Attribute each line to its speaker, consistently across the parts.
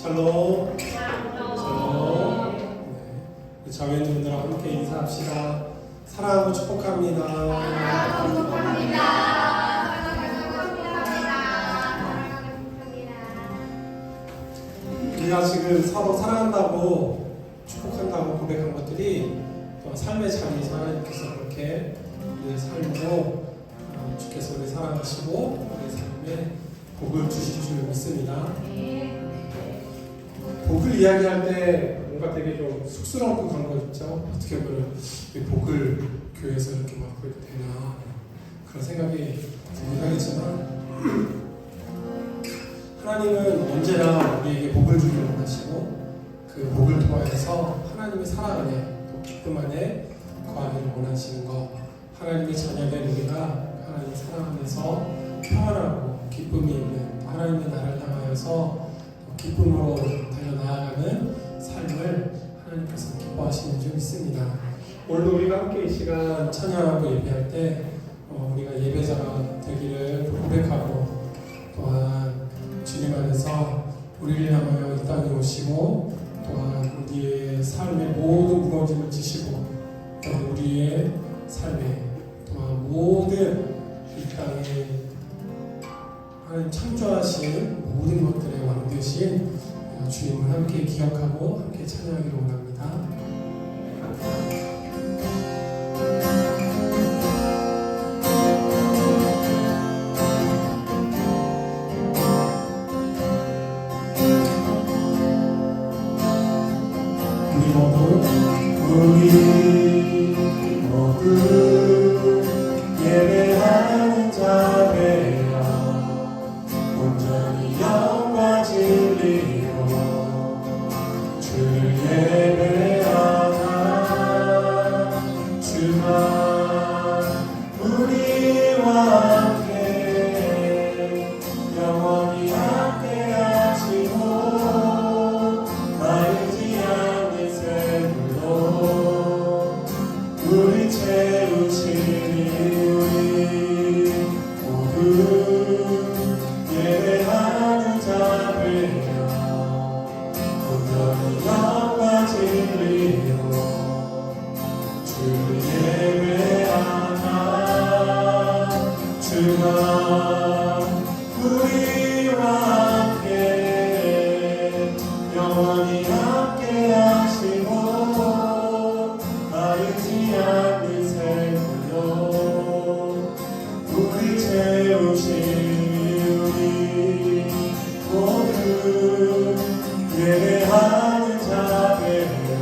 Speaker 1: 샬롬. 샬롬. 네. 자매님들과 함께 인사합시다. 사랑하고 축복합니다. 우리가 지금 서로 사랑한다고 축복한다고 고백한 것들이 또 삶의 자리에서 하나님께서 그렇게 우리의 삶으로 주께서 우리 사랑하시고 우리 삶에 복을 주실 줄 믿습니다. 복을 이야기할 때 뭔가 되게 좀 쑥스럽고 그런 거 있죠. 어떻게 보면 이 복을 교회에서 이렇게 막 해도 되나 그런 생각이 들긴 하겠지만 하나님은 언제나 우리에게 복을 주기를 원하시고 그 복을 통하여서 하나님의 사랑 안에 또 기쁨 안에 거하기를 원하시는 것, 하나님의 자녀된 우리가 하나님의 사랑 안에서 평안하고 기쁨이 있는 하나님의 나라를 향하여서 기쁨으로 달려나아가는 삶을 하나님께서 기뻐하시는 줄 믿습니다. 오늘도 우리가 함께 이 시간 찬양하고 예배할 때 우리가 예배자가 되기를 고백하고 또한 주님 안에서 우리를 향하여 이 땅에 오시고 또한 우리의 삶의 모든 무거짐을 지시고 또한 우리의 삶에 또한 모든 이 땅에 하나님 창조하신 모든 것들의 왕 되신 주님을 함께 기억하고 함께 찬양하기를 원합니다. 우리 모두 예배하는 자매여 온전히 영과 진리로 주를 예배하나 주만 우리와 함께 영원히 함께 하시고 마르지 않는 샘물로 우리 채우시니 우리 모두 예배하는 자매여 온전히 영과 진리로 주를 예배하나 주가 우리와 함께 영원히 함께 하시고 마르지 않는 샘물로 우리 채우시니 우리 모두 예배하는 자매여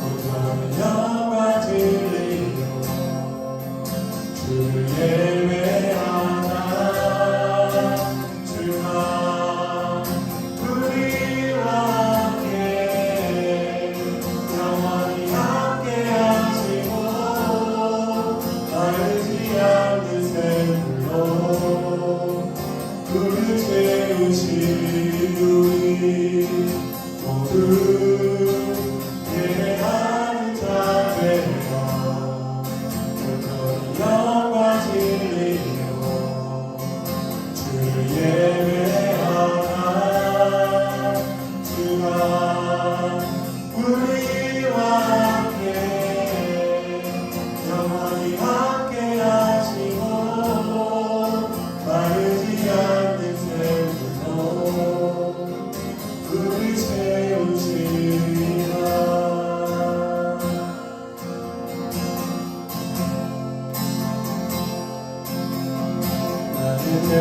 Speaker 1: 온전히 영과 진리로 주를 예배하나 주가 우리와 함께 영원히 함께 하시고 마르지 않는 샘물로 우리 채우시니 우리 모두 예배하는 자매여 온전히 영과 진리로 주를 예배하나 주가 우리와 함께 영원히 함께 하시고 마르지 않는 샘물로 우리 채우시리라. 나는 내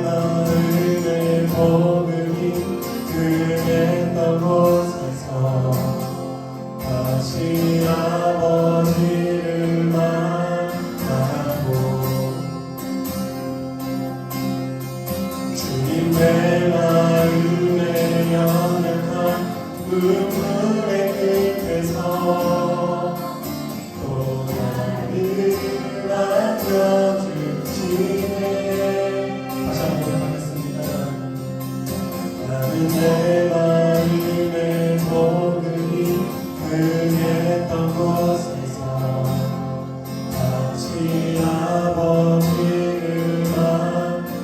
Speaker 1: 마음을 버금이 그랬던 곳에서 다시 아버지를 만나고 주님 내 마음에 연약한 눈물의 끝에서 또 나를 안겨주시네. 다시 한번 하겠습니다. 나는 내 마음에 버금이 그랬던 곳에서 다시 아버지를 만나고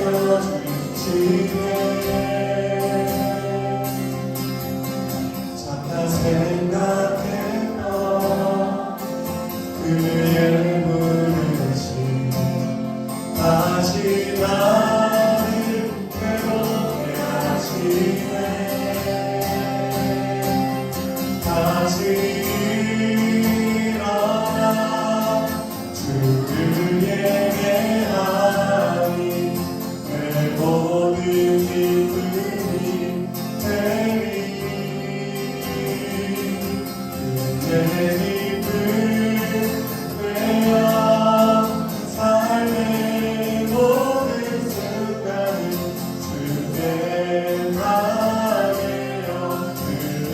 Speaker 2: 지켜주시네. 잠깐 생각했던 그의 부르심 다시 나를 괴롭게 하시네. 다시 일어나 주를 예배하니 내 모든 기쁨이 되리. 그의 기쁨 되어 삶의 모든 순간을 주께 나게요. 그의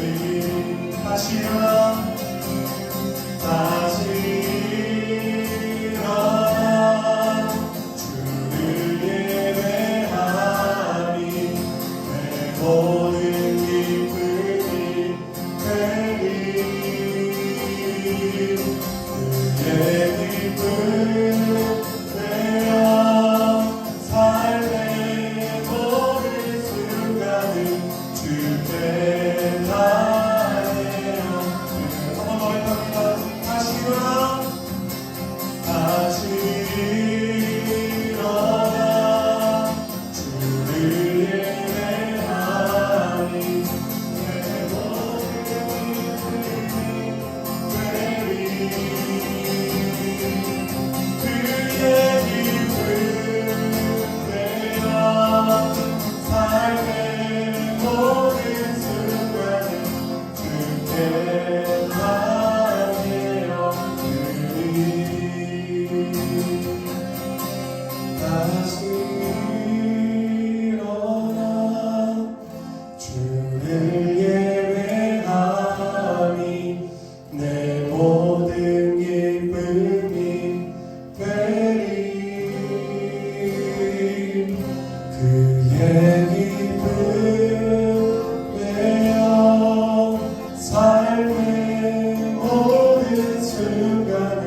Speaker 2: 다시 일어나 주를 예배하니 내 모든 기쁨이 되리. 그의 기쁨 되어 삶의 모든 순간을 주께 나아내요. 한번 더 해봅니다. 다시 일어나 주를 예배하니 내 모든 기쁨이 되리. 그의 기쁨 되어 삶의 모든 순간을 주께 나아내어 다시 일어나 주를 예배하니 내 모든 기쁨이 되리. 그의 기쁨 되어 삶의 모든 순간을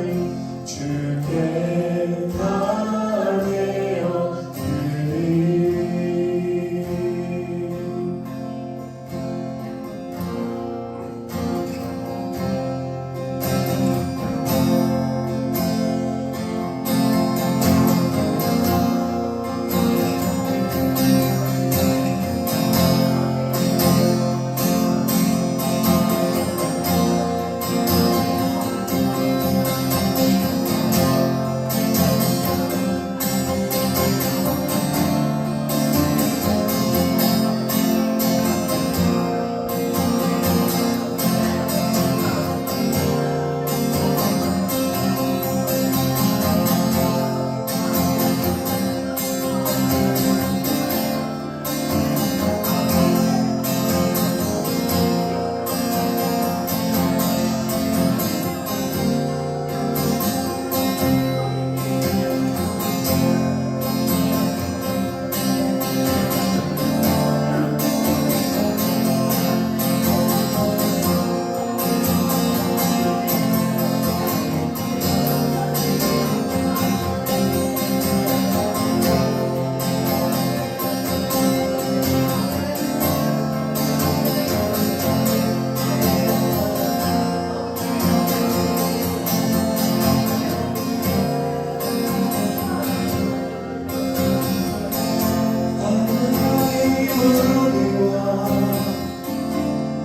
Speaker 2: 주께 나아내어 드리.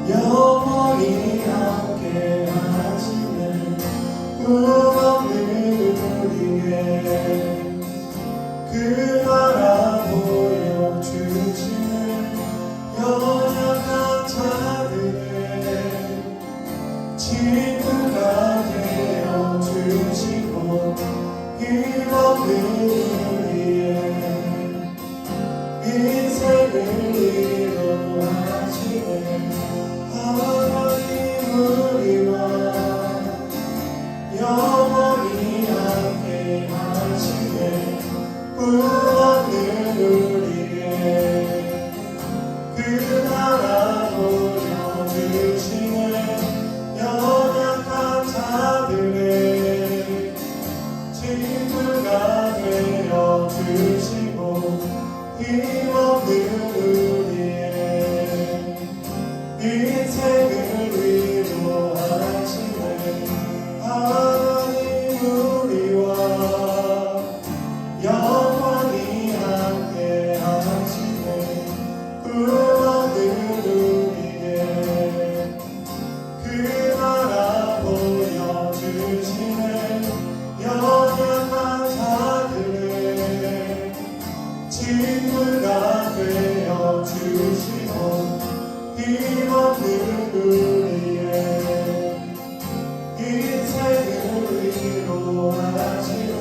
Speaker 2: 영원히 함께 하시네. 꿈없는 우리에게 그 나라 보여주시네. 연약한 자들의 친구가 되어주시고 힘없는 우리의 인생을 위로하시네. 하나님 우리와 영원히 함께 하시네. 꿈없는 우리에게 그 나라 보여주시네. 연약한 자들의 친구가 되어주시고 힘없는 우리의 인생을 위로하시네. 하나님 우리와 영원히 함께 하시네. 꿈없는 우리의 그 나라 보여주시네. 연약한 자들의 친구가 되어주시고 힘없는 우리의 인생을 위로하시네.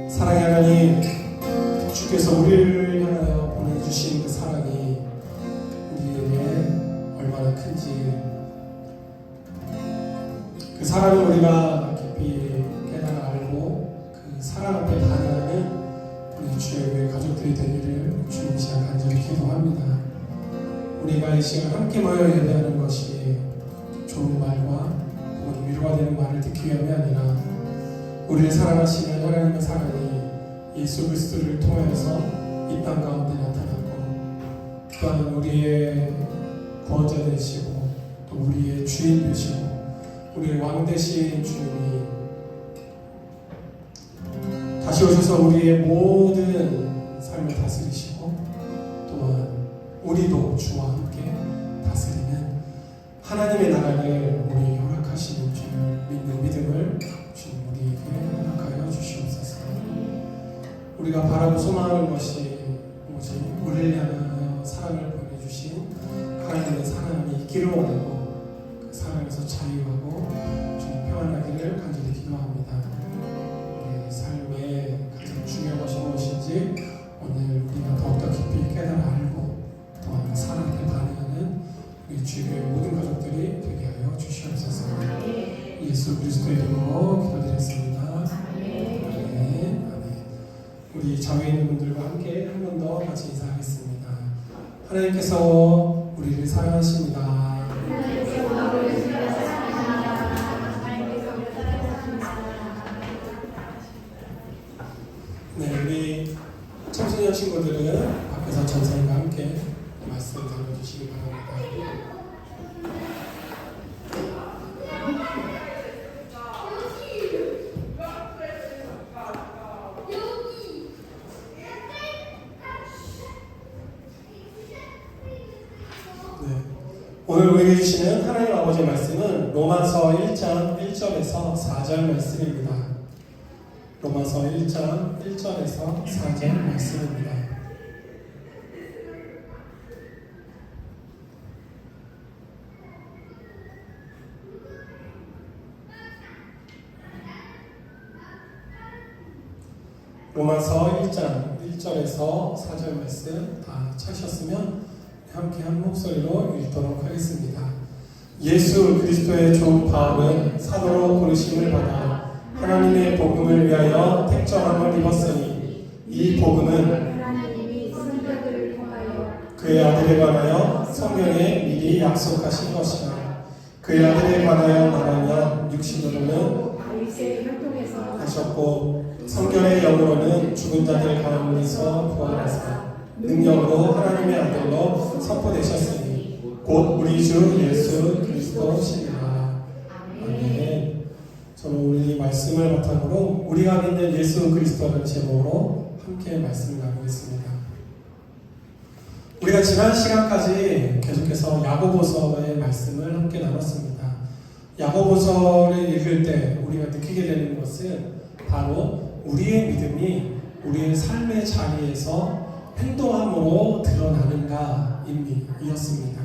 Speaker 1: 사랑의 하나님, 주께서 우리를 향하여 보내주신 그 사랑이 우리에게 얼마나 큰지, 그 사랑을 우리가 깊이 깨달아 알고 그 사랑 앞에 반응하는 우리 주의 교회 가족들이 되기를 주님 시간 간절히 기도합니다. 우리가 이 시간 함께 모여 예배하는 것이 좋은 말과 혹은 위로가 되는 말을 듣기 위함이 아니라 우리를 사랑하시는 하나님의 사랑이 예수 그리스도를 통하여서 이 땅 가운데 나타났고, 또한 우리의 구원자 되시고 또 우리의 주인 되시고 우리의 왕 되신 주님이 다시 오셔서 우리의 모든 삶을 다스리시고, 또한 우리도 주와 함께 다스리는 하나님의 나라를 우리에게 허락하시는 줄 믿는 믿음을 주님 우리에게 허락하여 주시옵소서. 우리가 바라고 소망하는 것이 오직 우리를 향하여 사랑을 보내주신 하나님의 사랑이 있기를 원하고, 그 사랑에서 자유하고 좀 평안하기를 간절히 기도합니다. 우리의 삶에 가장 중요한 것이 무엇인지 오늘 우리가 더욱더 깊이 깨달아 알고, 또한 그 사랑에 반응하는 우리 주의 모든 가족들이 되게 하여 주시옵소서. 예수 그리스도의 이름으로 기도드렸습니다. 우리 자외 있는 분들과 함께 한 번 더 같이 인사하겠습니다. 하나님께서 우리를 사랑하십니다. 네, 우리 청소년 친구들은 앞에서 전사님과 함께 말씀 나눠주시기 바랍니다. 오늘 우리에게 주시는 하나님 아버지의 말씀은 로마서 1장 1절에서 4절 말씀입니다. 로마서 1장 1절에서 4절 말씀입니다. 로마서 1장 1절에서 4절 말씀 다 찾으셨으면 함께 한 목소리로 읽도록 하겠습니다. 예수 그리스도의 종 바울은 사도로 부르심을 받아 하나님의 복음을 위하여 택정함을 입었으니 이 복음은
Speaker 3: 하나님이 선자들을 통하여
Speaker 1: 그의 아들에 관하여 성경에 미리 약속하신 것이라. 그의 아들에 관하여 말하면 육신으로는
Speaker 3: 다윗의 혈통에서
Speaker 1: 하셨고 성경의 영으로는 죽은 자들 가운데서 부활하사 능력으로 하나님의 아들로 선포되셨으니 곧 우리 주 예수 그리스도시니라. 아멘. 저는 오늘 이 말씀을 바탕으로 우리가 믿는 예수 그리스도라는 제목으로 함께 말씀을 나누겠습니다. 우리가 지난 시간까지 계속해서 야고보서의 말씀을 함께 나눴습니다. 야고보서를 읽을 때 우리가 느끼게 되는 것은 바로 우리의 믿음이 우리의 삶의 자리에서 행동함으로 드러나는가 이었습니다.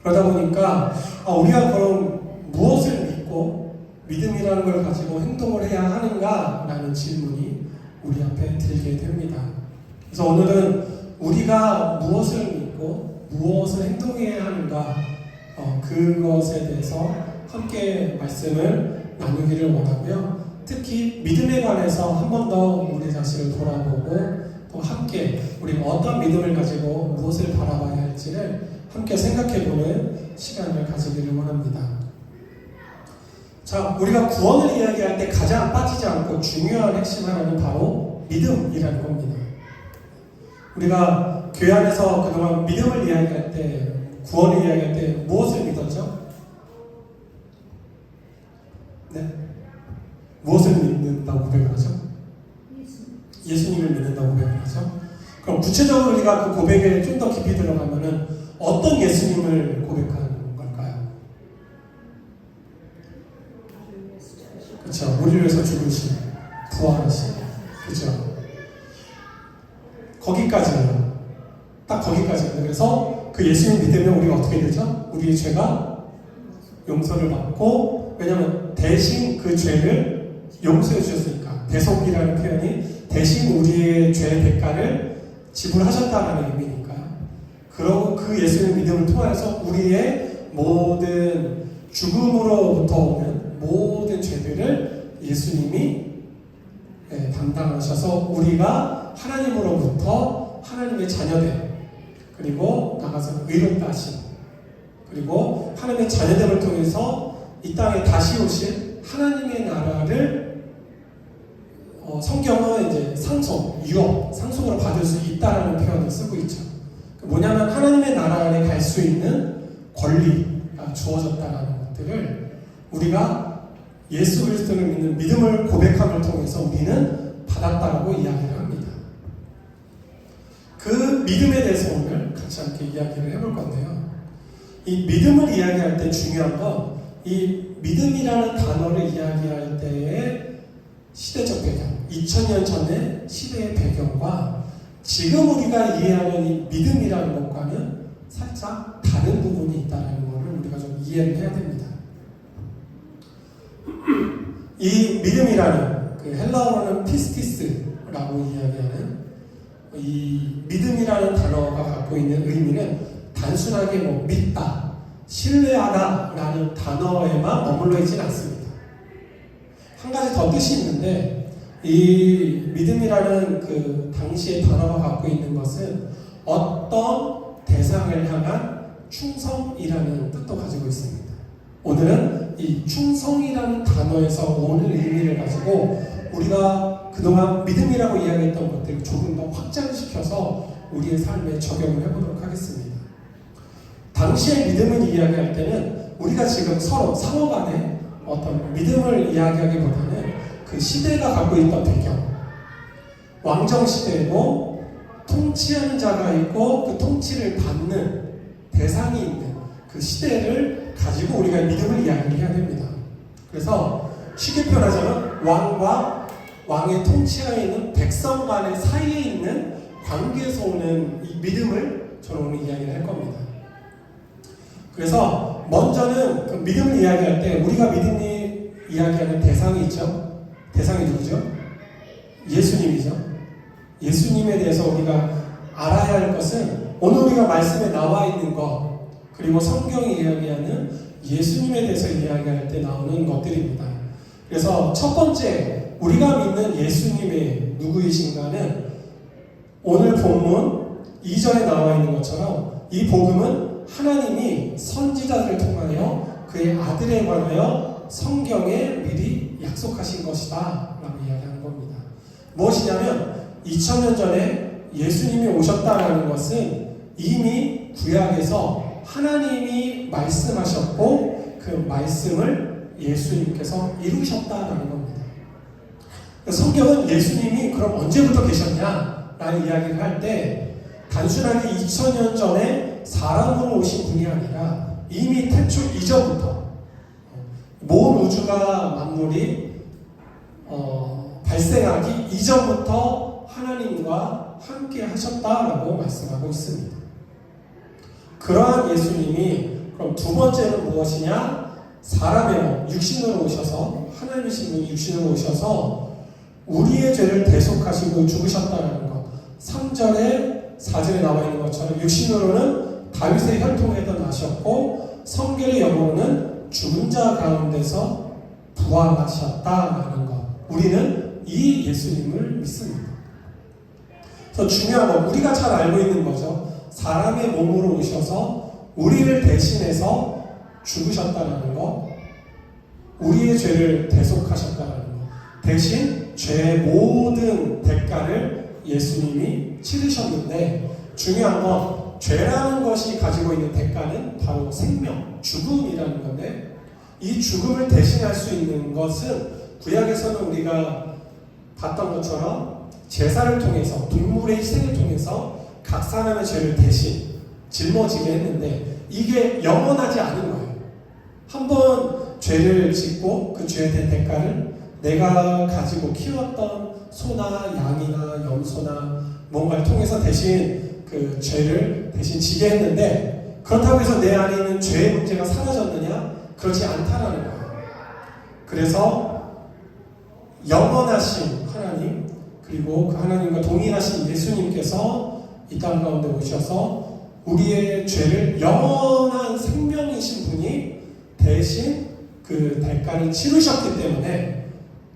Speaker 1: 그러다 보니까 우리가 그럼 무엇을 믿고 믿음이라는 걸 가지고 행동을 해야 하는가 라는 질문이 우리 앞에 들게 됩니다. 그래서 오늘은 우리가 무엇을 믿고 무엇을 행동해야 하는가 그것에 대해서 함께 말씀을 나누기를 원하고요. 특히 믿음에 관해서 한 번 더 우리 자신을 돌아보고 또 함께 우리 어떤 믿음을 가지고 무엇을 바라봐야 할지를 함께 생각해보는 시간을 가지기를 원합니다. 자, 우리가 구원을 이야기할 때 가장 빠지지 않고 중요한 핵심 하나는 바로 믿음이라는 겁니다. 우리가 교회 안에서 그동안 믿음을 이야기할 때, 구원을 이야기할 때 무엇을 믿었죠? 네? 무엇을 믿는다고 고백을 하죠? 예수님을 믿는다고 고백을 하죠? 그럼 구체적으로 우리가 그 고백에 좀 더 깊이 들어가면은 어떤 예수님을 고백하는 걸까요? 그렇죠. 우리를 위해서 죽으신, 부활하신, 그렇죠. 거기까지예요. 딱 거기까지예요. 그래서 그 예수님 믿으면 우리가 어떻게 되죠? 우리의 죄가 용서를 받고, 왜냐하면 대신 그 죄를 용서해 주셨으니까. 대속이라는 표현이 대신 우리의 죄의 대가를 지불하셨다는 의미니까요. 그러고 그 예수님 믿음을 통해서 우리의 모든 죽음으로부터 오는 모든 죄들을 예수님이 담당하셔서 우리가 하나님으로부터 하나님의 자녀됨, 그리고 나가서 의롭다 하심, 그리고 하나님의 자녀됨을 통해서 이 땅에 다시 오실 하나님의 나라를 성경은 이제 상속, 유업, 상속으로 받을 수 있다라는 표현을 쓰고 있죠. 뭐냐면 하나님의 나라 안에 갈 수 있는 권리가 주어졌다라는 것들을 우리가 예수 그리스도를 믿는 믿음을 고백함을 통해서 우리는 받았다라고 이야기를 합니다. 그 믿음에 대해서 오늘 같이 함께 이야기를 해볼 건데요. 이 믿음을 이야기할 때 중요한 건 이 믿음이라는 단어를 이야기할 때의 시대적 배경, 2000년 전의 시대의 배경과 지금 우리가 이해하는 이 믿음이라는 것과는 살짝 다른 부분이 있다는 것을 우리가 좀 이해를 해야 됩니다. 이 믿음이라는 그 헬라어로는 피스티스라고 이야기하는 이 믿음이라는 단어가 갖고 있는 의미는 단순하게 뭐 믿다, 신뢰하다 라는 단어에만 머물러 있지는 않습니다. 한 가지 더 뜻이 있는데 이 믿음이라는 그 당시의 단어가 갖고 있는 것은 어떤 대상을 향한 충성이라는 뜻도 가지고 있습니다. 오늘은 이 충성이라는 단어에서 오는 의미를 가지고 우리가 그동안 믿음이라고 이야기했던 것들을 조금 더 확장시켜서 우리의 삶에 적용을 해보도록 하겠습니다. 당시의 믿음을 이야기할 때는 우리가 지금 서로 상호 간에 어떤 믿음을 이야기하기보다는 그 시대가 갖고 있던 배경, 왕정시대고 통치하는 자가 있고 그 통치를 받는 대상이 있는 그 시대를 가지고 우리가 믿음을 이야기를 해야 됩니다. 그래서 쉽게 표현하자면 왕과 왕의 통치하에 있는 백성 간의 사이에 있는 관계에서 오는 이 믿음을 저는 오늘 이야기를 할 겁니다. 그래서 먼저는 그 믿음을 이야기할 때 우리가 믿음이 이야기하는 대상이 있죠. 대상이 누구죠? 예수님이죠. 예수님에 대해서 우리가 알아야 할 것은 오늘 우리가 말씀에 나와 있는 것, 그리고 성경이 이야기하는 예수님에 대해서 이야기할 때 나오는 것들입니다. 그래서 첫 번째 우리가 믿는 예수님의 누구이신가는 오늘 본문 2절에 나와 있는 것처럼 이 복음은 하나님이 선지자들을 통하여 그의 아들에 관하여 성경에 미리 약속하신 것이다 라고 이야기하는 겁니다. 무엇이냐면 2000년 전에 예수님이 오셨다라는 것은 이미 구약에서 하나님이 말씀하셨고 그 말씀을 예수님께서 이루셨다라는 겁니다. 성경은 예수님이 그럼 언제부터 계셨냐 라는 이야기를 할 때 단순하게 2000년 전에 사람으로 오신 분이 아니라 이미 태초 이전부터 모든 우주가 만물이 발생하기 이전부터 하나님과 함께 하셨다라고 말씀하고 있습니다. 그러한 예수님이 그럼 두 번째는 무엇이냐? 사람의 몸, 육신으로 오셔서 하나님이신 분이 육신으로 오셔서 우리의 죄를 대속하시고 죽으셨다는 것. 3절에 4절에 나와 있는 것처럼 육신으로는 다윗의 혈통에서 나셨고 성결의 영으로는 죽은 자 가운데서 부활하셨다라는 것. 우리는 이 예수님을 믿습니다. 더 중요한 건 우리가 잘 알고 있는 거죠. 사람의 몸으로 오셔서 우리를 대신해서 죽으셨다는 거, 우리의 죄를 대속하셨다는 거, 대신 죄의 모든 대가를 예수님이 치르셨는데, 중요한 건 죄라는 것이 가지고 있는 대가는 바로 생명, 죽음이라는 건데, 이 죽음을 대신할 수 있는 것은 구약에서는 우리가 봤던 것처럼 제사를 통해서, 동물의 희생을 통해서 각 사람의 죄를 대신 짊어지게 했는데, 이게 영원하지 않은 거예요. 한번 죄를 짓고 그 죄에 대한 대가를 내가 가지고 키웠던 소나 양이나 염소나 뭔가를 통해서 대신 그 죄를 대신 지게 했는데, 그렇다고 해서 내 안에 있는 죄의 문제가 사라졌느냐? 그렇지 않다라는 거예요. 그래서 영원하신 하나님, 그리고 그 하나님과 동일하신 예수님께서 이 땅 가운데 오셔서 우리의 죄를, 영원한 생명이신 분이 대신 그 대가를 치르셨기 때문에,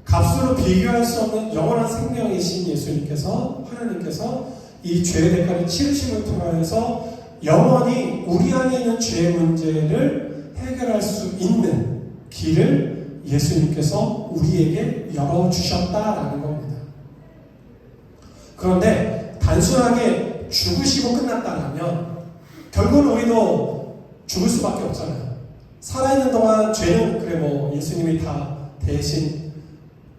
Speaker 1: 값으로 비교할 수 없는 영원한 생명이신 예수님께서, 하나님께서 이 죄의 대가를 치르심을 통하여서 영원히 우리 안에 있는 죄의 문제를 해결할 수 있는 길을 예수님께서 우리에게 열어주셨다라는 겁니다. 그런데 단순하게 죽으시고 끝났다면 결국은 우리도 죽을 수밖에 없잖아요. 살아있는 동안 죄는 그래 뭐 예수님이 다 대신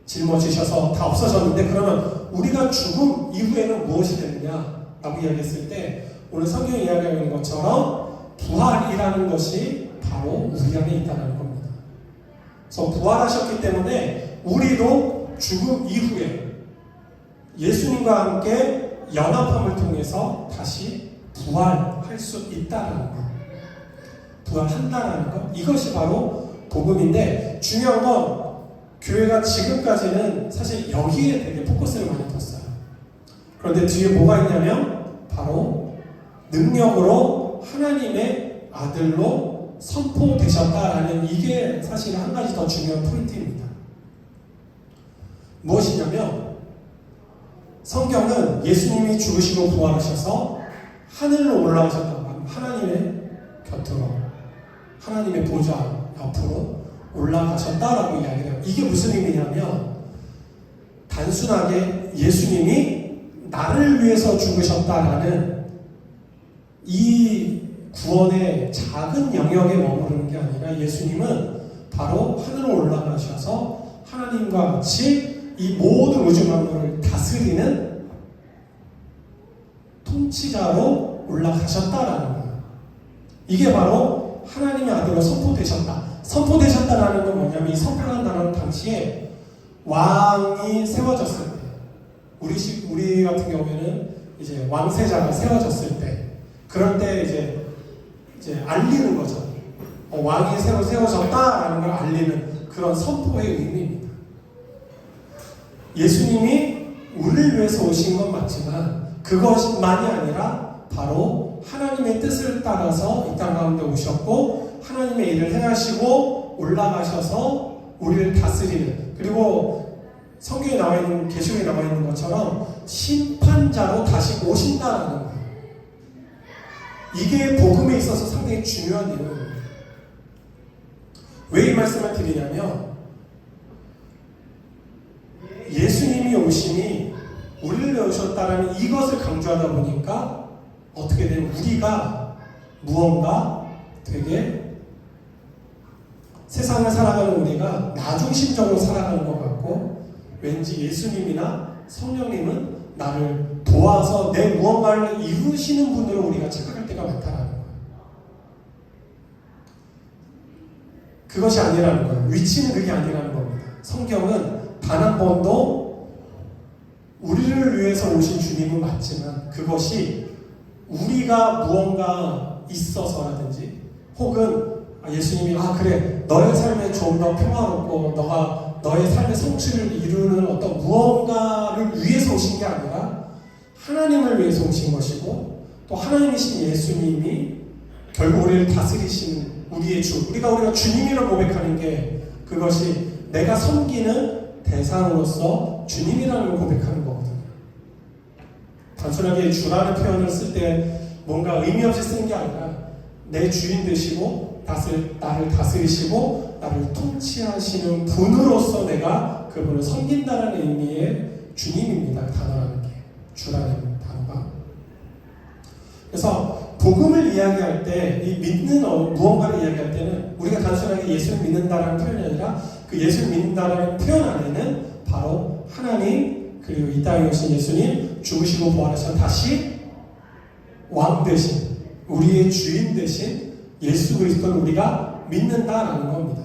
Speaker 1: 짊어지셔서 다 없어졌는데, 그러면 우리가 죽음 이후에는 무엇이 되느냐라고 이야기했을 때, 오늘 성경이 이야기하고 있는 것처럼 부활이라는 것이 바로 우리 안에 있다는 겁니다. 그래서 부활하셨기 때문에 우리도 죽음 이후에 예수님과 함께 연합함을 통해서 다시 부활할 수 있다는 것, 부활한다는 것, 이것이 바로 복음인데, 중요한 건 교회가 지금까지는 사실 여기에 되게 포커스를 많이 뒀어요. 그런데 뒤에 뭐가 있냐면 바로 능력으로 하나님의 아들로 선포되셨다라는, 이게 사실 한 가지 더 중요한 포인트입니다. 무엇이냐면 성경은 예수님이 죽으시고 부활하셔서 하늘로 올라가셨다고 하면 하나님의 곁으로, 하나님의 보좌 옆으로 올라가셨다라고 이야기해요. 이게 무슨 의미냐면, 단순하게 예수님이 나를 위해서 죽으셨다라는 이 구원의 작은 영역에 머무르는 게 아니라, 예수님은 바로 하늘로 올라가셔서 하나님과 같이 이 모든 우주 만물을 다스리는 통치자로 올라가셨다라는 거예요. 이게 바로 하나님의 아들로 선포되셨다. 선포되셨다라는 건 뭐냐면, 이 선포한다는 당시에 왕이 세워졌을 때, 우리 같은 경우에는 이제 왕세자가 세워졌을 때, 그럴 때 이제 알리는 거죠. 왕이 새로 세워졌다라는 걸 알리는 그런 선포의 의미입니다. 예수님이 우리를 위해서 오신 건 맞지만, 그것만이 아니라 바로 하나님의 뜻을 따라서 이 땅 가운데 오셨고, 하나님의 일을 행하시고 올라가셔서 우리를 다스리는, 그리고 성경에 나와 있는, 계시록에 나와 있는 것처럼 심판자로 다시 오신다라는 거예요. 이게 복음에 있어서 상당히 중요한 내용입니다. 왜 이 말씀을 드리냐면, 예수님이 오심이 우리를 오셨다라는 이것을 강조하다 보니까 어떻게 되면 우리가 무언가 되게 세상을 살아가는 우리가 나중심적으로 살아가는 것 같고, 왠지 예수님이나 성령님은 나를 도와서 내 무언가를 이루시는 분으로 우리가 착각할 때가 많다라는 거예요. 그것이 아니라는 거예요. 위치는 그게 아니라는 겁니다. 성경은 단 한 번도 우리를 위해서 오신 주님은 맞지만, 그것이 우리가 무언가 있어서라든지, 혹은 예수님이 그래 너의 삶에 좀 더 평화롭고 너가 너의 삶의 성취를 이루는 어떤 무언가를 위해서 오신 게 아니라 하나님을 위해서 오신 것이고, 또 하나님이신 예수님이 결국 우리를 다스리시는 우리의 주, 우리가 주님이라고 고백하는 게, 그것이 내가 섬기는 대상으로서 주님이라는 걸 고백하는 거거든요. 단순하게 주라는 표현을 쓸 때 뭔가 의미 없이 쓰는 게 아니라 내 주인 되시고 나를 다스리시고 나를 통치하시는 분으로서 내가 그분을 섬긴다는 의미의 주님입니다. 단어라는 게 주라는 단어가. 그래서 복음을 이야기할 때 이 믿는 무언가를 이야기할 때는 우리가 단순하게 예수를 믿는다라는 표현이 아니라 그 예수를 믿는다라는 표현 안에는 바로 하나님 그리고 이 땅에 오신 예수님 죽으시고 부활하셔서 다시 왕 대신 우리의 주인 대신 예수 그리스도를 우리가 믿는다라는 겁니다.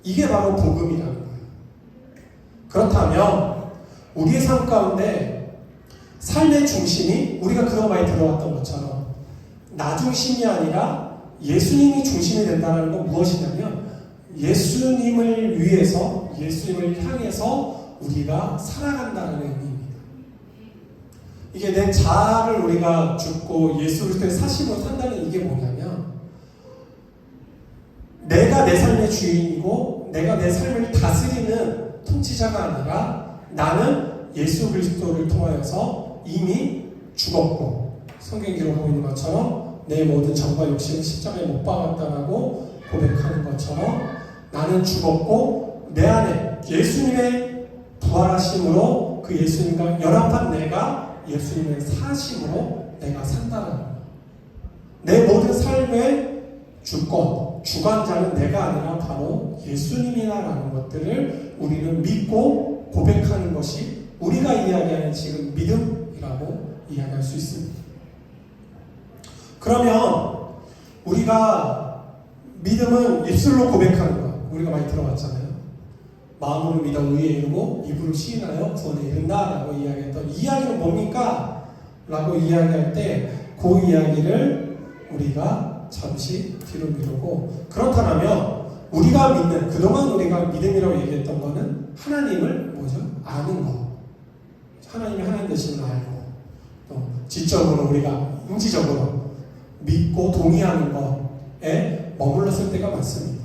Speaker 1: 이게 바로 복음이라는 거예요. 그렇다면 우리의 삶 가운데 삶의 중심이 우리가 그동안 많이 들어왔던 것처럼 나 중심이 아니라 예수님이 중심이 된다는 건 무엇이냐면 예수님을 위해서 예수님을 향해서 우리가 살아간다는 의미입니다. 이게 내 자아를 우리가 죽고 예수 그리스도의 사심으로 산다는 이게 뭐냐면 내가 내 삶의 주인이고 내가 내 삶을 다스리는 통치자가 아니라 나는 예수 그리스도를 통하여서 이미 죽었고 성경이 기록하고 있는 것처럼 내 모든 정과 욕심을 십자가에 못 박았다라고 고백하는 것처럼 나는 죽었고 내 안에 예수님의 부활하심으로 그 예수님과 연합한 내가 예수님의 사심으로 내가 산다는 거예요. 내 모든 삶의 주권, 주관자는 내가 아니라 바로 예수님이라는 것들을 우리는 믿고 고백하는 것이 우리가 이야기하는 지금 믿음이라고 이야기할 수 있습니다. 그러면 우리가 믿음은 입술로 고백하는 것 우리가 많이 들어봤잖아요. 마음으로 믿어 의에 이르고 입으로 시인하여 구원에 이른다라고 이야기했던 이야기는 뭡니까? 라고 이야기할 때 그 이야기를 우리가 잠시 뒤로 미루고 그렇다면 우리가 믿는 그동안 우리가 믿음이라고 얘기했던 거는 하나님을 뭐죠? 아는 것 하나님이 하나님 되시는 알고 또 지적으로 우리가 인지적으로 믿고 동의하는 것에 머물렀을 때가 많습니다.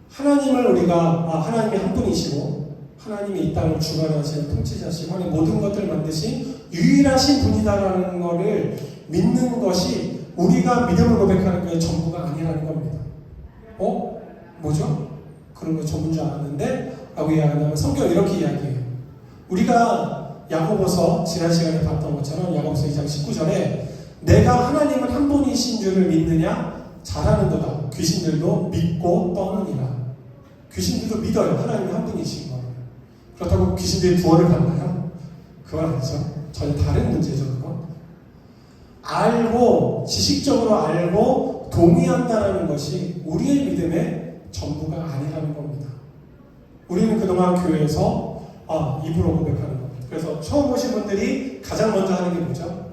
Speaker 1: 하나님을 우리가 하나님이 한 분이시고 하나님이 이 땅을 주관하시는 통치자시고 하나님 모든 것들을 만드신 유일하신 분이다라는 것을 믿는 것이 우리가 믿음을 고백하는 게 전부가 아니라는 겁니다. 뭐죠? 그런 거 전부인 줄 알았는데 라고 이야기하면 성경은 이렇게 이야기해요. 우리가 야고보서 지난 시간에 봤던 것처럼 야고보서 2장 19절에 내가 하나님은 한 분이신 줄을 믿느냐? 잘하는도다. 귀신들도 믿고 떠느니라. 귀신들도 믿어요. 하나님이 한 분이신 거. 그렇다고 귀신들이 구원을 받나요? 그건 아니죠. 전혀 다른 문제죠. 그건. 알고 지식적으로 알고 동의한다는 것이 우리의 믿음의 전부가 아니라는 겁니다. 우리는 그동안 교회에서 입으로 고백하는 겁니다. 그래서 처음 오신 분들이 가장 먼저 하는 게 뭐죠?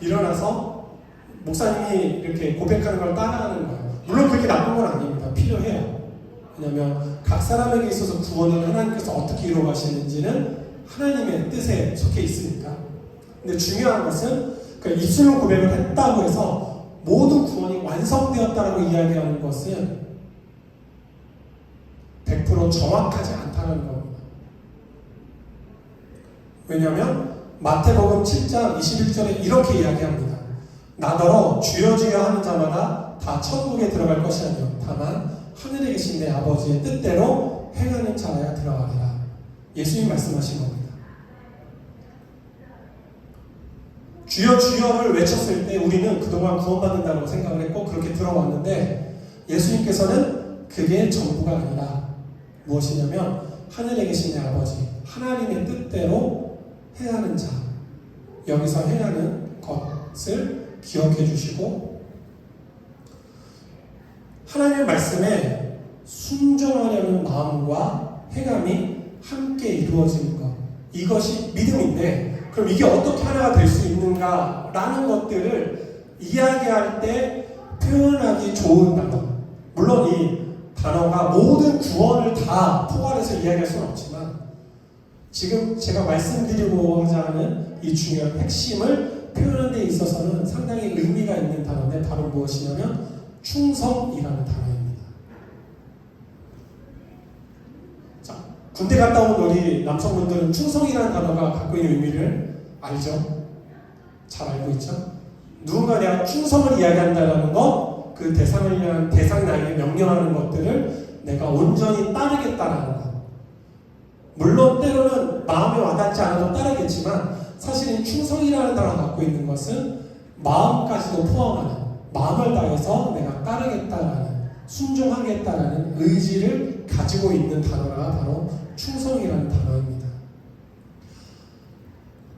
Speaker 1: 일어나서 목사님이 이렇게 고백하는 걸 따라하는 거예요. 물론 그렇게 나쁜 건 아닙니다. 필요해요. 왜냐하면 각 사람에게 있어서 구원을 하나님께서 어떻게 이루어 가시는지는 하나님의 뜻에 속해 있으니까. 근데 중요한 것은 그 입술로 고백을 했다고 해서 모든 구원이 완성되었다라고 이야기하는 것은 100% 정확하지 않다는 겁니다. 왜냐하면 마태복음 7장 21절에 이렇게 이야기합니다. 나더러 주여 주여 하는 자마다 다 천국에 들어갈 것이 아니요 다만 하늘에 계신 내 아버지의 뜻대로 행하는 자라야 들어가리라. 예수님 말씀하신 겁니다. 주여 주여를 외쳤을 때 우리는 그동안 구원받는다고 생각을 했고 그렇게 들어왔는데 예수님께서는 그게 전부가 아니라 무엇이냐면 하늘에 계신 내 아버지 하나님의 뜻대로 행하는 자 여기서 행하는 것을 기억해 주시고 하나님의 말씀에 순종하려는 마음과 행함이 함께 이루어지는 것 이것이 믿음인데 그럼 이게 어떻게 하나가 될 수 있는가 라는 것들을 이야기할 때 표현하기 좋은 단어 물론 이 단어가 모든 구원을 다 포괄해서 이야기할 수는 없지만 지금 제가 말씀드리고자 하는 이 중요한 핵심을 표현하는 데 있어서는 상당히 의미가 있는 단어인데 바로 무엇이냐면 충성이라는 단어입니다. 자, 군대 갔다 온 우리 남성분들은 충성이라는 단어가 갖고 있는 의미를 알죠? 잘 알고 있죠? 누군가 내가 충성을 이야기한다는 것, 그 대상을 위한 대상 나에게 명령하는 것들을 내가 온전히 따르겠다라는 것. 물론 때로는 마음에 와닿지 않아도 따르겠지만 사실은 충성이라는 단어가 갖고 있는 것은 마음까지도 포함하는, 마음을 다해서 내가 따르겠다라는, 순종하겠다라는 의지를 가지고 있는 단어가 바로 충성이라는 단어입니다.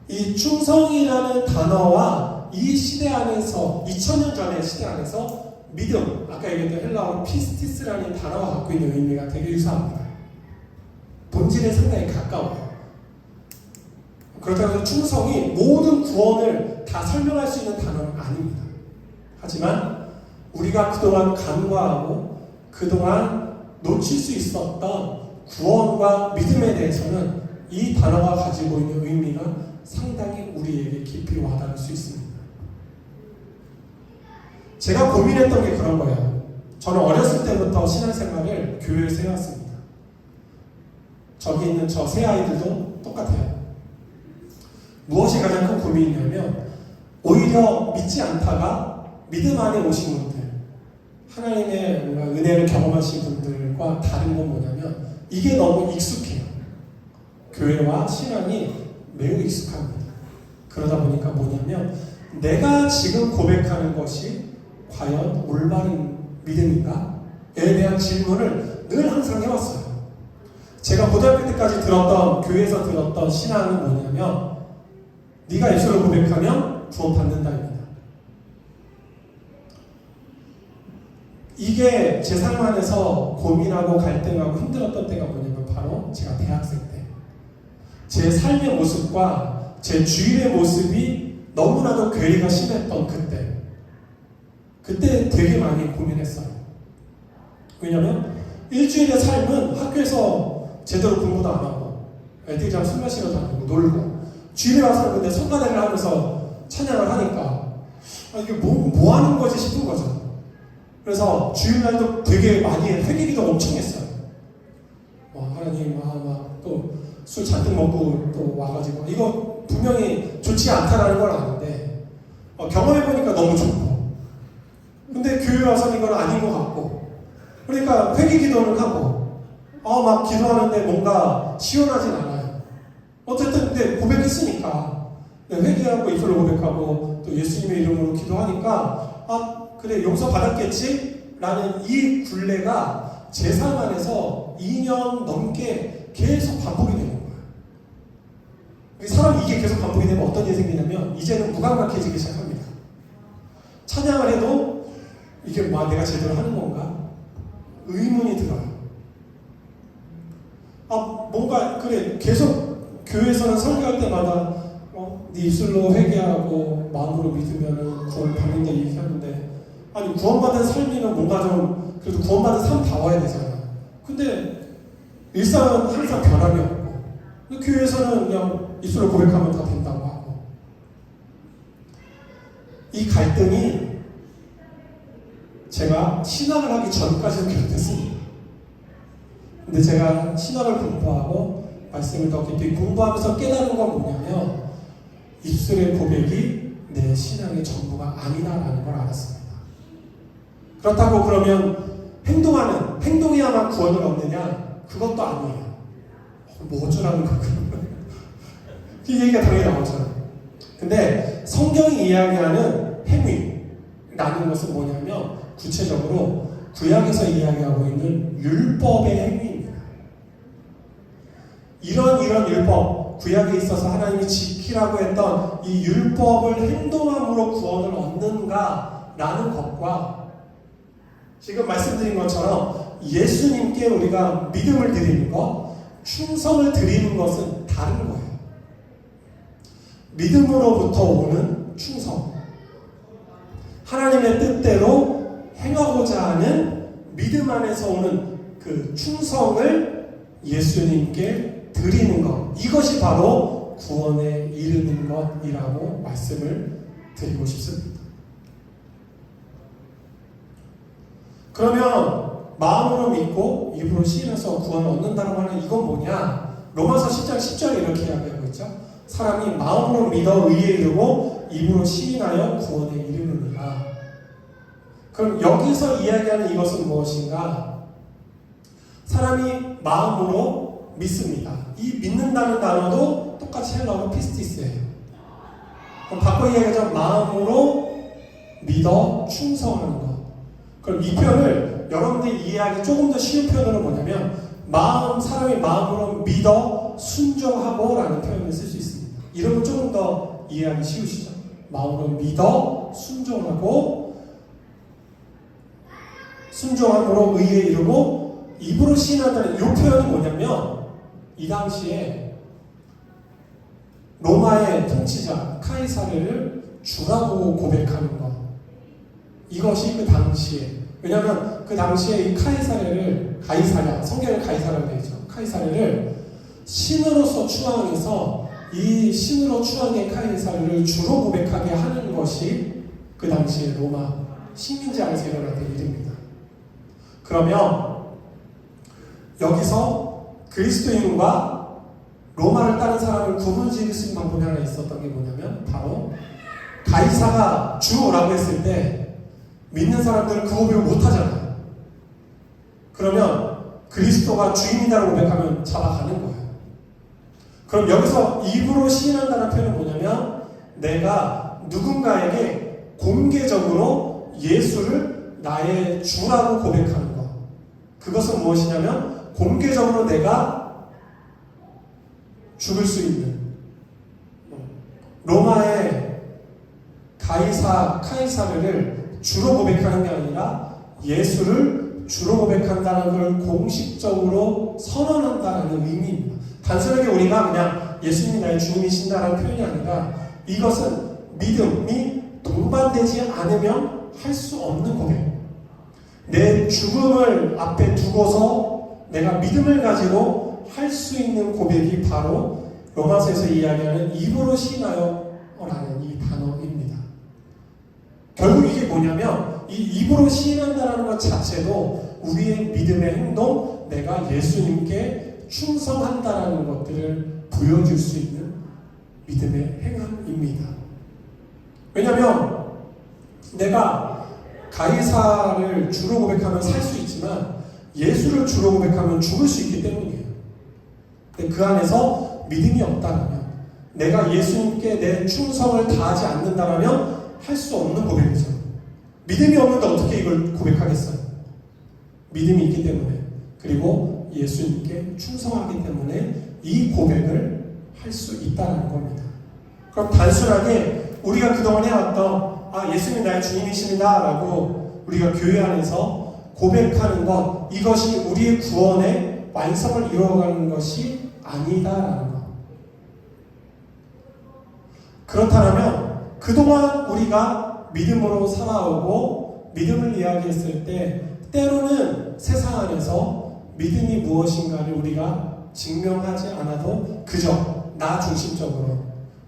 Speaker 1: 이 충성이라는 단어와 이 시대 안에서 2000년 전의 시대 안에서 믿음, 아까 얘기했던 헬라어로 피스티스라는 단어가 갖고 있는 의미가 되게 유사합니다. 본질에 상당히 가까워요. 그렇다고 해서 충성이 모든 구원을 다 설명할 수 있는 단어는 아닙니다. 하지만 우리가 그동안 간과하고 그동안 놓칠 수 있었던 구원과 믿음에 대해서는 이 단어가 가지고 있는 의미가 상당히 우리에게 깊이 와닿을 수 있습니다. 제가 고민했던 게 그런 거예요. 저는 어렸을 때부터 신앙생활을 교회에서 해왔습니다. 저기 있는 저 세 아이들도 똑같아요. 무엇이 가장 큰 고민이냐면 오히려 믿지 않다가 믿음 안에 오신 분들, 하나님의 뭔가 은혜를 경험하신 분들과 다른 건 뭐냐면 이게 너무 익숙해요. 교회와 신앙이 매우 익숙합니다. 그러다 보니까 뭐냐면 내가 지금 고백하는 것이 과연 올바른 믿음인가에 대한 질문을 늘 항상 해왔어요. 제가 고등학교 때까지 들었던, 교회에서 들었던 신앙은 뭐냐면 네가 예수를 고백하면 구원 받는다입니다. 이게 제 삶 안에서 고민하고 갈등하고 힘들었던 때가 뭐냐면 바로 제가 대학생 때 제 삶의 모습과 제 주일의 모습이 너무나도 괴리가 심했던 그때 되게 많이 고민했어요. 왜냐면 일주일의 삶은 학교에서 제대로 공부도 안 하고 애들이랑 술 마시러 다니고 놀고 주일에 와서 근데 성가대를 하면서 찬양을 하니까 이게 뭐 하는 거지 싶은 거죠. 그래서 주일날도 되게 많이 회개기도 엄청 했어요. 하나님 막 또 술 잔뜩 먹고 또 와가지고 이거 분명히 좋지 않다라는 걸 아는데 경험해보니까 너무 좋고 근데 교회 와서는 이건 아닌 것 같고 그러니까 회개기도를 하고 막 기도하는데 뭔가 시원하진 않아요. 어쨌든 근데 고백했으니까 회개하고 입술로 고백하고 또 예수님의 이름으로 기도하니까 그래 용서 받았겠지? 라는 이 굴레가 제 삶 안에서 2년 넘게 계속 반복이 되는 거예요. 사람이 이게 계속 반복이 되면 어떤 일이 생기냐면 이제는 무감각해지기 시작합니다. 찬양을 해도 이게 내가 제대로 하는 건가? 의문이 들어요. 뭔가 그래 계속 교회에서는 설교할 때마다 네 입술로 회개하고 마음으로 믿으면 구원 받는다 얘기하는데 아니 구원받은 삶이면 뭔가 좀 그래도 구원받은 삶다워야 되잖아요. 근데 일상은 항상 변함이 없고 교회에서는 그냥 입술로 고백하면 다 된다고 하고 이 갈등이 제가 신학을 하기 전까지도 계속됐습니다. 근데 제가 신학을 공부하고 말씀을 더 깊이 공부하면서 깨달은 건 뭐냐면 입술의 고백이 내 신앙의 전부가 아니다라는 걸 알았습니다. 그렇다고 그러면 행동해야만 구원을 얻느냐? 그것도 아니에요. 뭐 어쩌라는 거야. 그 얘기가 당연히 나오잖아요. 근데 성경이 이야기하는 행위라는 것은 뭐냐면 구체적으로 구약에서 이야기하고 있는 율법의 행위입니다. 이런 율법, 구약에 있어서 하나님이 지키라고 했던 이 율법을 행동함으로 구원을 얻는가라는 것과 지금 말씀드린 것처럼 예수님께 우리가 믿음을 드리는 것, 충성을 드리는 것은 다른 거예요. 믿음으로부터 오는 충성, 하나님의 뜻대로 행하고자 하는 믿음 안에서 오는 그 충성을 예수님께 드리는 것, 이것이 바로 구원에 이르는 것이라고 말씀을 드리고 싶습니다. 그러면 마음으로 믿고 입으로 시인해서 구원을 얻는다고 하는 이건 뭐냐? 로마서 10장 10절에 이렇게 이야기하고 있죠. 사람이 마음으로 믿어 의에 이르고 입으로 시인하여 구원에 이르느니라. 그럼 여기서 이야기하는 이것은 무엇인가? 사람이 마음으로 믿습니다. 이 믿는다는 단어도 똑같이 헬라어로 피스티스예요. 그럼 바꿔 이야기하자면 마음으로 믿어 충성하는 것. 그럼 이 표현을 여러분들이 이해하기 조금 더 쉬운 표현으로 뭐냐면 사람이 마음으로 믿어 순종하고 라는 표현을 쓸 수 있습니다. 이러면 조금 더 이해하기 쉬우시죠? 마음으로 믿어 순종하고 순종함으로 의에 이르고 입으로 시인한다는 이 표현이 뭐냐면 이 당시에 로마의 통치자 카이사르를 주라고 고백하는 것. 이것이 그 당시에, 왜냐하면 그 당시에 이 가이사랴, 성경에 가이사라고 되어 있죠. 카이사르를 신으로서 추앙해서 이 신으로 추앙의 카이사르를 주로 고백하게 하는 것이 그 당시에 로마 식민지 안에서 일어났던 일입니다. 그러면 여기서 그리스도인과 로마를 따른 사람을 구분지을 수 있는 방법이 하나 있었던 게 뭐냐면 바로 가이사가 주라고 했을 때 믿는 사람들은 그 고백을 못하잖아요. 그러면 그리스도가 주인이다라고 고백하면 잡아가는 거예요. 그럼 여기서 입으로 시인한다는 표현은 뭐냐면 내가 누군가에게 공개적으로 예수를 나의 주라고 고백하는 것. 그것은 무엇이냐면 공개적으로 내가 죽을 수 있는 로마의 카이사르를 주로 고백하는 게 아니라 예수를 주로 고백한다는 걸 공식적으로 선언한다는 의미입니다. 단순하게 우리가 그냥 예수님이 나의 주님이신다라는 표현이 아니라 이것은 믿음이 동반되지 않으면 할 수 없는 고백. 내 죽음을 앞에 두고서 내가 믿음을 가지고 할 수 있는 고백이 바로 로마서에서 이야기하는 입으로 시인하여라는 이 단어입니다. 결국 이게 뭐냐면 이 입으로 시인한다는 것 자체도 우리의 믿음의 행동, 내가 예수님께 충성한다라는 것들을 보여줄 수 있는 믿음의 행함입니다. 왜냐하면 내가 가이사를 주로 고백하면 살 수 있지만 예수를 주로 고백하면 죽을 수 있기 때문이에요. 근데 그 안에서 믿음이 없다면 내가 예수님께 내 충성을 다하지 않는다면 할 수 없는 고백이죠. 믿음이 없는데 어떻게 이걸 고백하겠어요? 믿음이 있기 때문에, 그리고 예수님께 충성하기 때문에 이 고백을 할 수 있다는 겁니다. 그럼 단순하게 우리가 그동안 해왔던 예수님 나의 주님이십니다 라고 우리가 교회 안에서 고백하는 것, 이것이 우리의 구원의 완성을 이루어가는 것이 아니다라는 것. 그렇다면 그동안 우리가 믿음으로 살아오고 믿음을 이야기했을 때 때로는 세상 안에서 믿음이 무엇인가를 우리가 증명하지 않아도 그저 나 중심적으로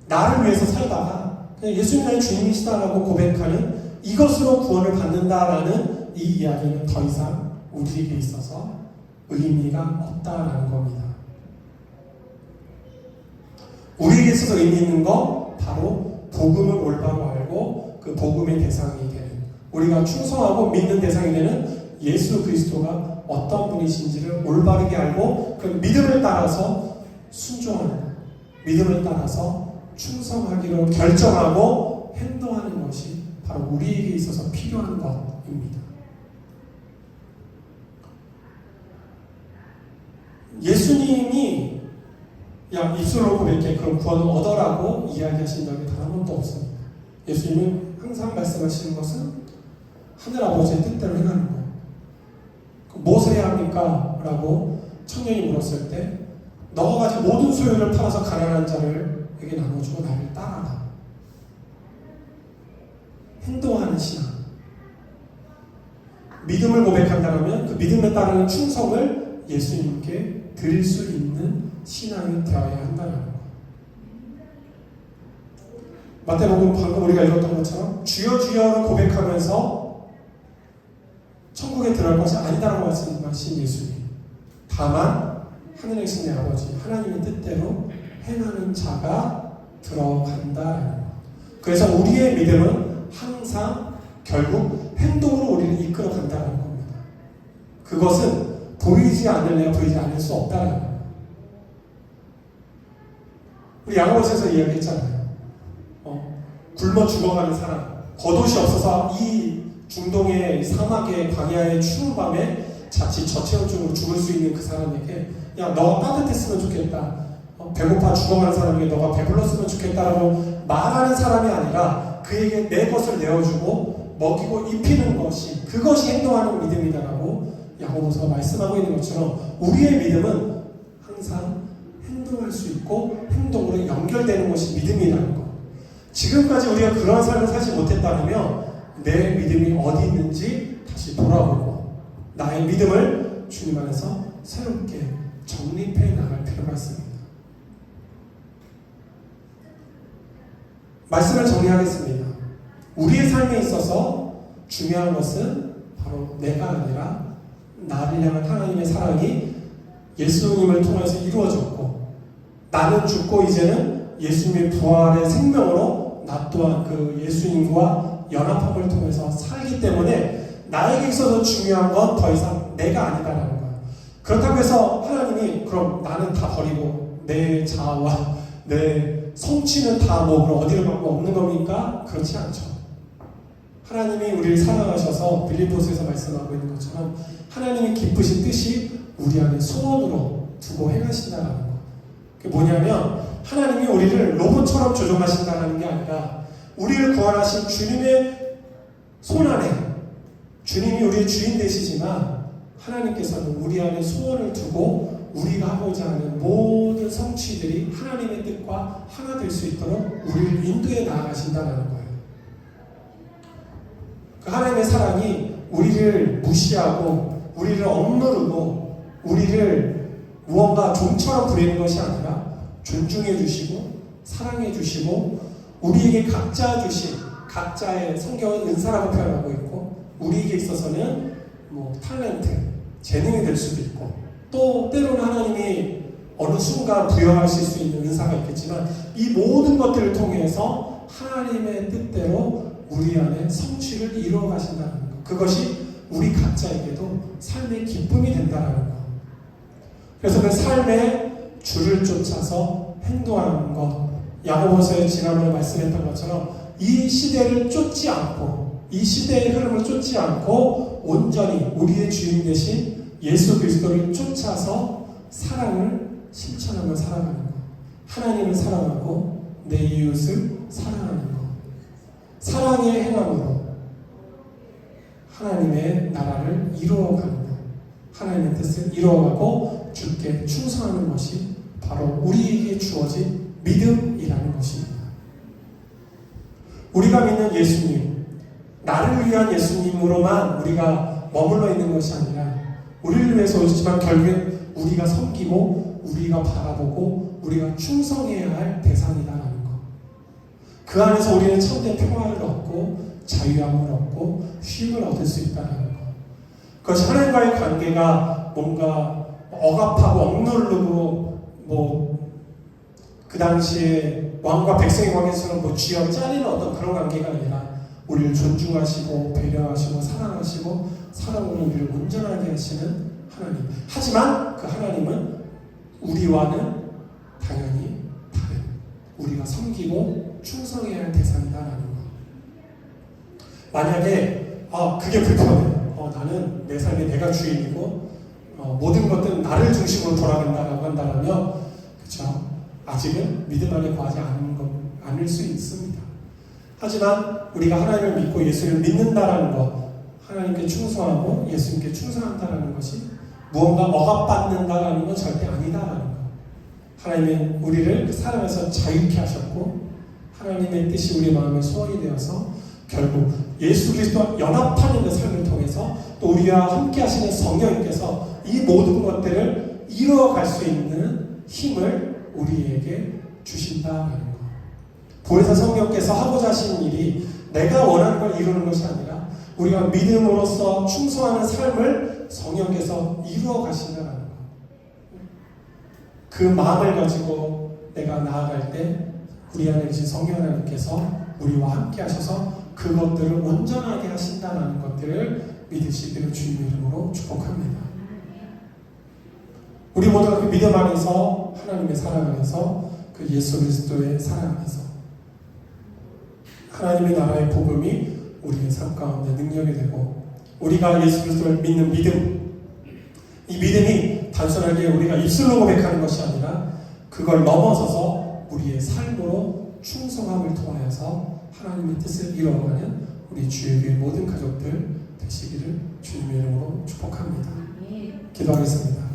Speaker 1: 나를 위해서 살다가 그냥 예수님 나의 주님이시다라고 고백하는 이것으로 구원을 받는다라는 이 이야기는 더 이상 우리에게 있어서 의미가 없다라는 겁니다. 우리에게 있어서 의미 있는 거 바로 복음을 올바로 알고 그 복음의 대상이 되는, 우리가 충성하고 믿는 대상이 되는 예수 그리스도가 어떤 분이신지를 올바르게 알고 그 믿음을 따라서 순종하는, 믿음을 따라서 충성하기로 결정하고 행동하는 것이 바로 우리에게 있어서 필요한 것입니다. 예수님이 입술로 고백해 그런 구원을 얻어라고 이야기하신 적이 단 한 번도 없습니다. 예수님은 항상 말씀하시는 것은 하늘 아버지의 뜻대로 행하는 거예요. 무엇을 해야 합니까? 라고 청년이 물었을 때 너가 가진 모든 소유를 팔아서 가난한 자를에게 나눠주고 나를 따라라. 행동하는 신앙. 믿음을 고백한다면 그 믿음에 따르는 충성을 예수님께 드릴 수 있는 신앙이 되어야 한다는 것. 마태복음 방금 우리가 읽었던 것처럼 주여 주여를 고백하면서 천국에 들어갈 것이 아니다라고 말씀하신 예수님. 다만 하늘에 계신 내 아버지 하나님의 뜻대로 행하는 자가 들어간다라는 것. 그래서 우리의 믿음은 항상 결국 행동으로 우리를 이끌어 간다는 겁니다. 그것은 보이지 않을래야 보이지 않을 수 없다는 거예요. 우리 야고보서에서 이야기했잖아요. 굶어 죽어가는 사람, 겉옷이 없어서 이 중동의 사막의 광야의 추운 밤에 자칫 저체온증으로 죽을 수 있는 그 사람에게 야 너가 따뜻했으면 좋겠다, 배고파 죽어가는 사람에게 너가 배불렀으면 좋겠다라고 말하는 사람이 아니라 그에게 내 것을 내어주고 먹이고 입히는 것이, 그것이 행동하는 믿음이다라고 야고보서가 말씀하고 있는 것처럼 우리의 믿음은 항상 행동할 수 있고 행동으로 연결되는 것이 믿음이라는 것. 지금까지 우리가 그런 삶을 살지 못했다면 내 믿음이 어디 있는지 다시 돌아보고 나의 믿음을 주님 안에서 새롭게 정립해 나갈 필요가 있습니다. 말씀을 정리하겠습니다. 우리의 삶에 있어서 중요한 것은 바로 내가 아니라 나를 향한 하나님의 사랑이 예수님을 통해서 이루어졌고, 나는 죽고 이제는 예수님의 부활의 생명으로 나 또한 그 예수님과 연합함을 통해서 살기 때문에 나에게 있어서 중요한 건 더 이상 내가 아니다라는 거예요. 그렇다고 해서 하나님이 그럼 나는 다 버리고 내 자아와 내 성취는 다 뭐 그럼 어디를 갖고 없는 겁니까? 그렇지 않죠. 하나님이 우리를 사랑하셔서 빌립보서에서 말씀하고 있는 것처럼 하나님의 기쁘신 뜻이 우리 안에 소원으로 두고 행하신다는 거. 그게 뭐냐면 하나님이 우리를 로봇처럼 조종하신다는 게 아니라 우리를 구원하신 주님의 손 안에, 주님이 우리의 주인 되시지만 하나님께서는 우리 안에 소원을 두고 우리가 하고자 하는 모든 성취들이 하나님의 뜻과 하나 될 수 있도록 우리를 인도해 나아가신다는 거예요. 그 하나님의 사랑이 우리를 무시하고 우리를 억누르고 우리를 무언가 종처럼 부리는 것이 아니라 존중해 주시고 사랑해 주시고 우리에게 각자 주신, 각자의 성경은 은사라고 표현하고 있고 우리에게 있어서는 뭐 탤런트, 재능이 될 수도 있고 또 때로는 하나님이 어느 순간 부여하실 수 있는 은사가 있겠지만 이 모든 것들을 통해서 하나님의 뜻대로 우리 안에 성취를 이루어 가신다는 것, 그것이 우리 각자에게도 삶의 기쁨이 된다는 것. 그래서 그 삶의 주를 쫓아서 행동하는 것, 야고보서에 지난번에 말씀했던 것처럼 이 시대를 쫓지 않고 이 시대의 흐름을 쫓지 않고 온전히 우리의 주인 되신 예수 그리스도를 쫓아서 사랑을 실천하며 살아가는 것, 하나님을 사랑하고 내 이웃을 사랑하는 것, 사랑의 행함으로 하나님의 나라를 이루어가는 것, 하나님의 뜻을 이루어가고 주께 충성하는 것이 바로 우리에게 주어진 믿음이라는 것입니다. 우리가 믿는 예수님, 나를 위한 예수님으로만 우리가 머물러 있는 것이 아니라 우리를 위해서 오셨지만 결국엔 우리가 섬기고 우리가 바라보고 우리가 충성해야 할 대상이다라는 것. 그 안에서 우리는 참된 평화를 얻고 자유함을 얻고 쉼을 얻을 수 있다는 것. 그것이 하나님과의 관계가 뭔가 억압하고 억누르고 그 당시에 왕과 백성의 관계처럼 쥐어 짜리는 어떤 그런 관계가 아니라 우리를 존중하시고 배려하시고 사랑하시고 사랑으로 우리를 온전하게 하시는 하나님. 하지만 그 하나님은 우리와는 당연히 다른, 우리가 섬기고 충성해야 할 대상이다라는 것. 만약에 그게 불편해. 나는 내 삶에 내가 주인이고 모든 것들은 나를 중심으로 돌아간다라고 한다면 그렇죠. 아직은 믿음 안에 거하지 않을 수 있습니다. 하지만 우리가 하나님을 믿고 예수를 믿는다라는 것, 하나님께 충성하고 예수님께 충성한다라는 것이 무언가 억압받는다라는 건 절대 아니다라는 것. 하나님은 우리를 사랑해서 자유케 하셨고 하나님의 뜻이 우리 마음의 소원이 되어서 결국 예수 그리스도와 연합하는 그 삶을 통해서 또 우리와 함께 하시는 성령님께서 이 모든 것들을 이루어갈 수 있는 힘을 우리에게 주신다라는 것. 보혜사 성령께서 하고자 하시는 일이 내가 원하는 걸 이루는 것이 아니라 우리가 믿음으로써 충성하는 삶을 성령께서 이루어 가신다는 것. 그 마음을 가지고 내가 나아갈 때 우리 안에 계신 성령 하나님께서 우리와 함께 하셔서 그것들을 온전하게 하신다는 것들을 믿으시기를 주님의 이름으로 축복합니다. 우리 모두가 그 믿음 안에서 하나님의 사랑 안에서 그 예수 그리스도의 사랑 안에서 하나님의 나라의 복음이 우리의 삶 가운데 능력이 되고 우리가 예수 그리스도를 믿는 믿음, 이 믿음이 단순하게 우리가 입술로 고백하는 것이 아니라 그걸 넘어서서 우리의 삶으로 충성함을 통하여서 하나님의 뜻을 이루어가는 우리 주의 교회 모든 가족들 되시기를 주님의 이름으로 축복합니다. 기도하겠습니다.